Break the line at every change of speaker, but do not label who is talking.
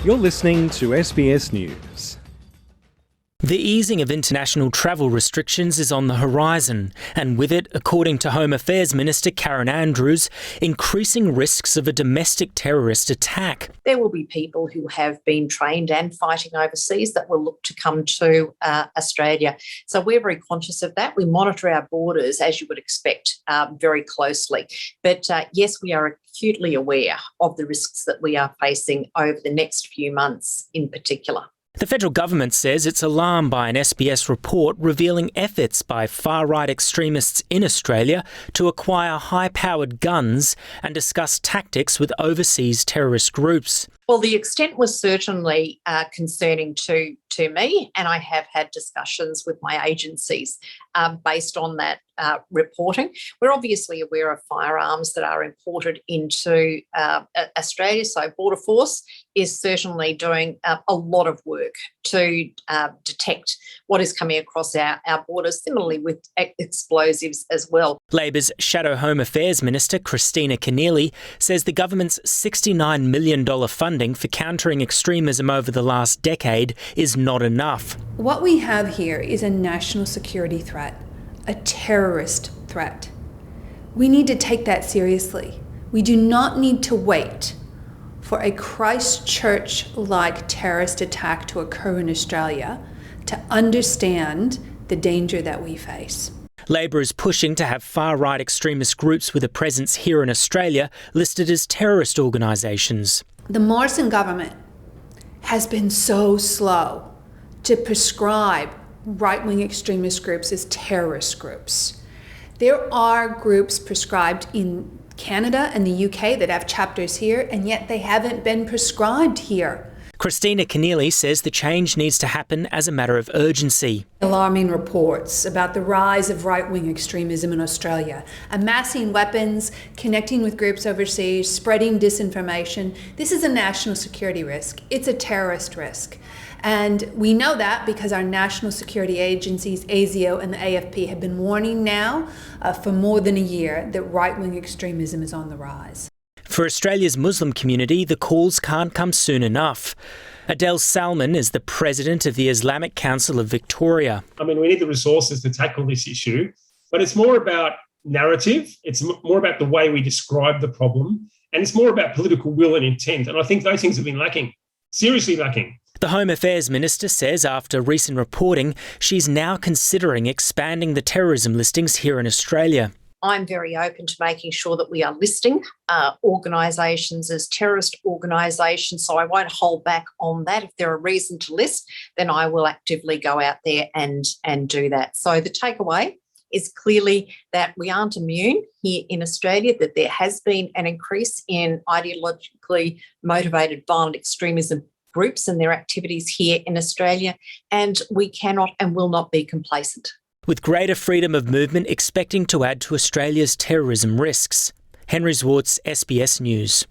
You're listening to SBS News.
The easing of international travel restrictions is on the horizon, and with it, according to Home Affairs Minister Karen Andrews, increasing risks of a domestic terrorist attack.
There will be people who have been trained and fighting overseas that will look to come to Australia. So we're very conscious of that. We monitor our borders, as you would expect, very closely. But yes, we are acutely aware of the risks that we are facing over the next few months in particular.
The federal government says it's alarmed by an SBS report revealing efforts by far-right extremists in Australia to acquire high-powered guns and discuss tactics with overseas terrorist groups.
Well, the extent was certainly concerning to me, and I have had discussions with my agencies based on that reporting. We're obviously aware of firearms that are imported into Australia, so Border Force is certainly doing a lot of work to detect what is coming across our borders, similarly with explosives as well.
Labor's Shadow Home Affairs Minister Christina Keneally says the government's $69 million funding for countering extremism over the last decade is not enough.
What we have here is a national security threat, a terrorist threat. We need to take that seriously. We do not need to wait for a Christchurch-like terrorist attack to occur in Australia to understand the danger that we face.
Labor is pushing to have far-right extremist groups with a presence here in Australia listed as terrorist organisations.
The Morrison government has been so slow to prescribe right-wing extremist groups as terrorist groups. There are groups prescribed in Canada and the UK that have chapters here, and yet they haven't been prescribed here.
Christina Keneally says the change needs to happen as a matter of urgency.
Alarming reports about the rise of right-wing extremism in Australia, amassing weapons, connecting with groups overseas, spreading disinformation. This is a national security risk. It's a terrorist risk. And we know that because our national security agencies, ASIO and the AFP, have been warning now for more than a year that right-wing extremism is on the rise.
For Australia's Muslim community, the calls can't come soon enough. Adele Salman is the president of the Islamic Council of Victoria.
We need the resources to tackle this issue, but it's more about narrative. It's more about the way we describe the problem, and it's more about political will and intent. And I think those things have been lacking, seriously lacking.
The Home Affairs Minister says after recent reporting, she's now considering expanding the terrorism listings here in Australia.
I'm very open to making sure that we are listing organisations as terrorist organisations, so I won't hold back on that. If there are reason to list, then I will actively go out there and do that. So the takeaway is clearly that we aren't immune here in Australia, that there has been an increase in ideologically motivated violent extremism groups and their activities here in Australia, and we cannot and will not be complacent.
With greater freedom of movement expecting to add to Australia's terrorism risks. Henry Zwartz, SBS News.